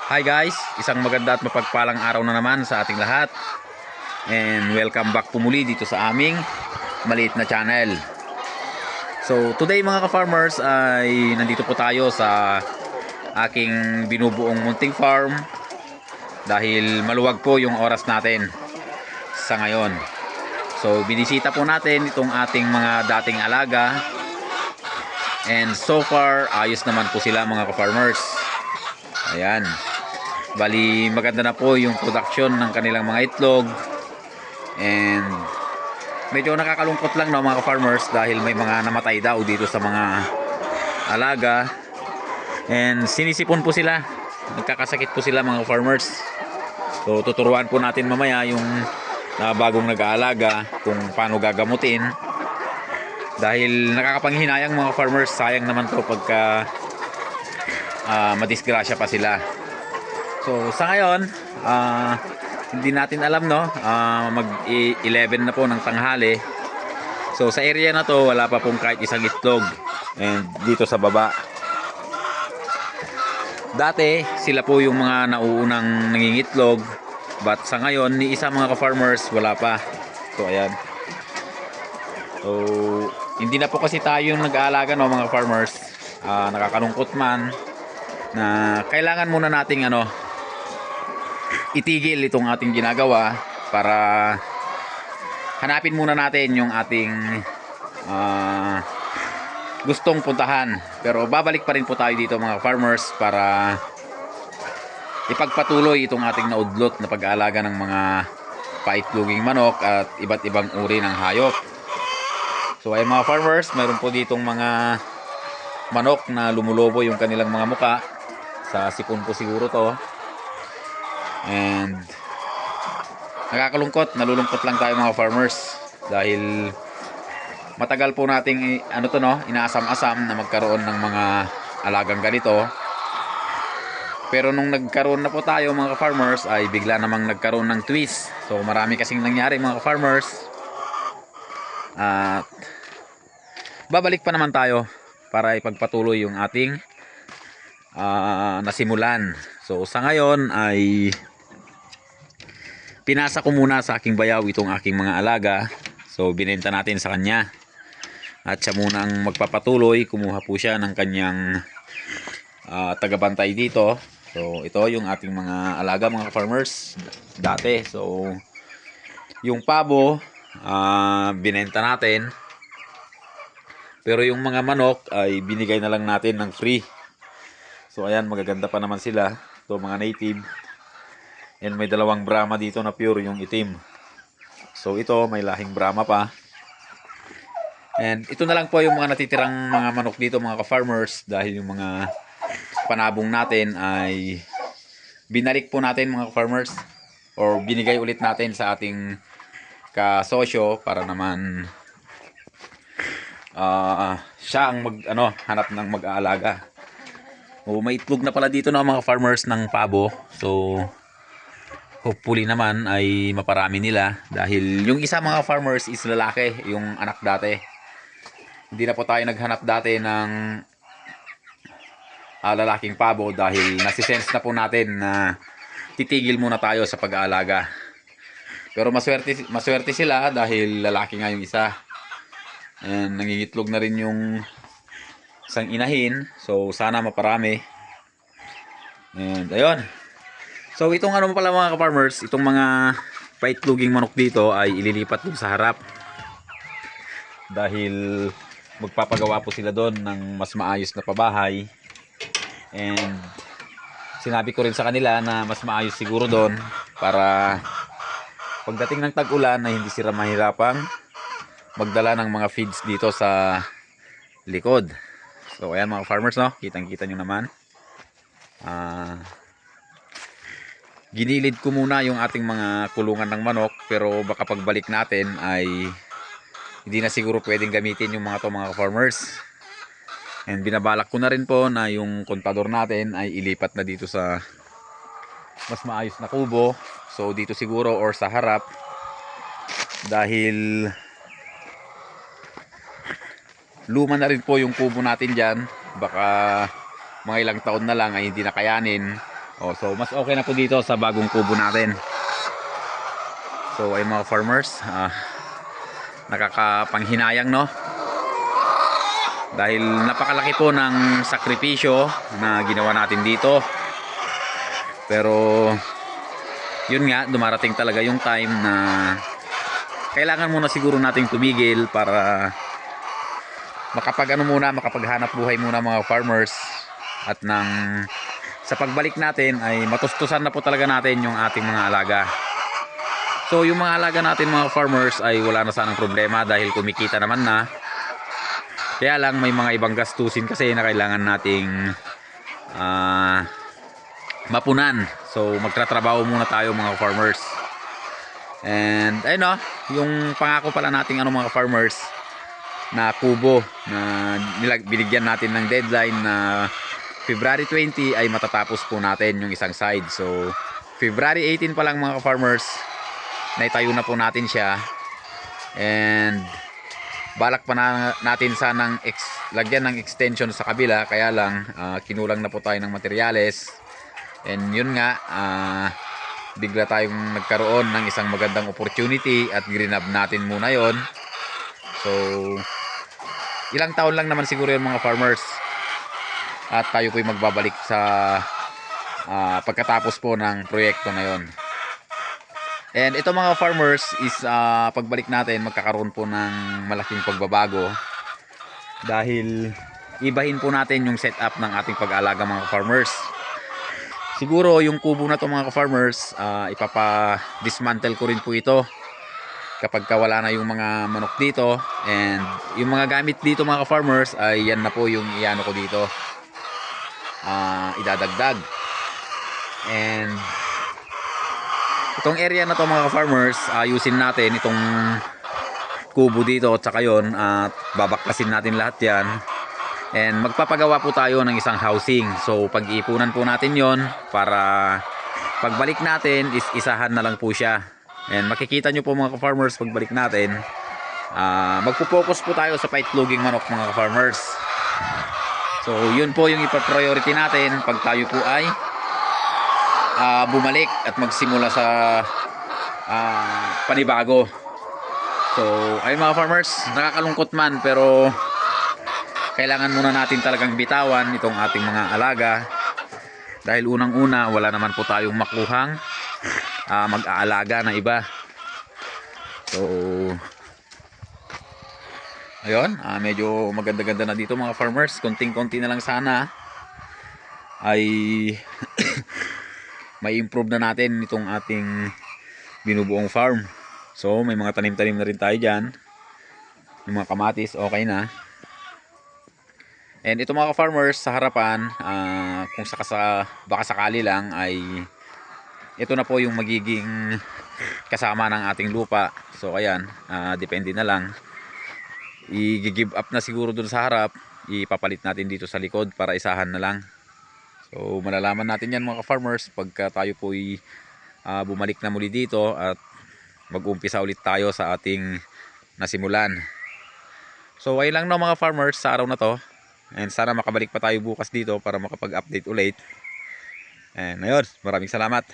Hi guys, isang maganda at mapagpalang araw na naman sa ating lahat. And welcome back po muli dito sa aming maliit na channel. So today mga ka-farmers ay nandito po tayo sa aking binubuong munting farm. Dahil maluwag po yung oras natin sa ngayon. So binisita po natin itong ating mga dating alaga. And so far ayos naman po sila mga ka-farmers. Ayan. Bali maganda na po yung production ng kanilang mga itlog. And medyo nakakalungkot lang no mga farmers dahil may mga namatay daw dito sa mga alaga. And sinisipon po sila. Nagkakasakit po sila mga farmers. So tuturuan po natin mamaya yung bagong nag-aalaga kung paano gagamutin. Dahil nakakapanghinayang mga farmers, sayang naman po pagka madisgrasya pa sila. So sa ngayon, hindi natin alam no, mag-11 na po ng tanghali. So sa area na to wala pa pong kahit isang itlog. And dito sa baba, dati sila po yung mga nauunang nangingitlog. But sa ngayon, ni isa mga ka-farmers wala pa. So ayan. So hindi na po kasi tayo yung nag-aalaga no mga farmers. Nakakalungkot man na kailangan muna nating itigil itong ating ginagawa para hanapin muna natin yung ating gustong puntahan. Pero babalik pa rin po tayo dito mga farmers para ipagpatuloy itong ating naudlot na pag-aalaga ng mga paitloging manok at iba't ibang uri ng hayop. So ay mga farmers, mayroon po ditong mga manok na lumulobo yung kanilang mga muka. Sa sipon po siguro to. And nakakalungkot, nalulungkot lang tayo mga farmers dahil matagal po nating inaasam-asam na magkaroon ng mga alagang ganito. Pero nung nagkaroon na po tayo mga farmers ay bigla namang nagkaroon ng twist. So marami kasing nangyari mga farmers. At babalik pa naman tayo para ipagpatuloy yung ating nasimulan. So sa ngayon ay pinasa ko muna sa aking bayaw itong aking mga alaga. So binenta natin sa kanya. At siya muna ang magpapatuloy. Kumuha po siya ng kanyang tagabantay dito. So ito yung ating mga alaga mga farmers dati. So yung pabo binenta natin. Pero yung mga manok ay binigay na lang natin ng free. So ayan, magaganda pa naman sila. Ito mga native. And may dalawang Brahma dito na pure yung itim. So ito may lahing Brahma pa. And ito na lang po yung mga natitirang mga manok dito mga ka-farmers. Dahil yung mga panabong natin ay binalik po natin mga ka-farmers. Or binigay ulit natin sa ating kasosyo para naman siya ang hanap ng mag-aalaga. May itlog na pala dito na mga farmers ng pabo. So hopefully naman ay maparami nila. Dahil yung isa mga farmers is lalaki, yung anak dati. Hindi na po tayo naghanap dati ng lalaking pabo. Dahil nasisense na po natin na titigil muna tayo sa pag-aalaga. Pero maswerte sila dahil lalaki nga yung isa. And nangingitlog na rin yung isang inahin. So sana maparami. And ayun. So itong pala mga ka-farmers, itong mga paitloging manok dito ay ililipat dun sa harap. Dahil magpapagawa po sila doon ng mas maayos na pabahay. And sinabi ko rin sa kanila na mas maayos siguro doon para pagdating ng tag-ulan na hindi sila mahirapang magdala ng mga feeds dito sa likod. So ayan mga farmers no, kitang-kita nyo naman. Ginilid ko muna yung ating mga kulungan ng manok, pero baka pagbalik natin ay hindi na siguro pwedeng gamitin yung mga to mga farmers. And binabalak ko na rin po na yung kontador natin ay ilipat na dito sa mas maayos na kubo. So dito siguro or sa harap, dahil luma na rin po yung kubo natin dyan. Baka mga ilang taon na lang ay hindi na kayanin Oh, so mas okay na po dito sa bagong kubo natin. So ay mga farmers, nakakapanghinayang, no? Dahil napakalaki po ng sakripisyo na ginawa natin dito. Pero yun nga, dumarating talaga yung time na kailangan muna siguro nating tumigil para makapaghanap buhay muna mga farmers, at sa pagbalik natin ay matustusan na po talaga natin yung ating mga alaga. So yung mga alaga natin mga farmers ay wala na sanang problema dahil kumikita naman na. Kaya lang may mga ibang gastusin kasi na kailangan nating mapunan. So magtratrabaho muna tayo mga farmers. And ayun, yung pangako pala nating mga farmers na kubo na binigyan natin ng deadline na February 20 ay matatapos po natin yung isang side. So February 18 pa lang mga farmers, naitayo na po natin siya. And balak pa natin sanang lagyan ng extension sa kabila, kaya lang kinulang na po tayo ng materyales. And yun nga, bigla tayong nagkaroon ng isang magandang opportunity at grinab natin muna yon. So ilang taon lang naman siguro yun mga farmers, at tayo po'y magbabalik sa pagkatapos po ng proyekto na yon. And ito mga farmers is pagbalik natin magkakaroon po ng malaking pagbabago dahil ibahin po natin yung setup ng ating pag-alaga mga farmers. Siguro yung kubo na to mga farmers, ipapa-dismantle ko rin po ito kapag wala na yung mga manok dito. And yung mga gamit dito mga farmers ay yan na po yung iano ko dito, idadagdag. And itong area na to mga farmers, ayusin natin itong kubo dito at saka yun, at babaklasin natin lahat yan. And magpapagawa po tayo ng isang housing. So pag-iipunan po natin yon para pagbalik natin is isahan na lang po siya. And makikita nyo po mga farmers pagbalik natin, magpo-focus po tayo sa paitloging manok mga farmers. So yun po yung ipa-priority natin pag tayo po ay bumalik at magsimula sa panibago. So ayun mga farmers, nakakalungkot man pero kailangan muna natin talagang bitawan itong ating mga alaga dahil unang-una wala naman po tayong makuhang mag-aalaga na iba. So ayun, medyo maganda-ganda na dito mga farmers. Konting-konti na lang sana ay may improve na natin itong ating binubuong farm. So may mga tanim-tanim na rin tayo dyan, yung mga kamatis okay na. And ito mga farmers sa harapan, kung baka sakali lang ay ito na po yung magiging kasama ng ating lupa. So ayan, depende na lang, i-give up na siguro dun sa harap, ipapalit natin dito sa likod para isahan na lang. So malalaman natin yan mga farmers pagka tayo po bumalik na muli dito at mag-umpisa ulit tayo sa ating nasimulan. So ayun lang mga farmers sa araw na to. And sana makabalik pa tayo bukas dito para makapag-update ulit. And ayun, maraming salamat.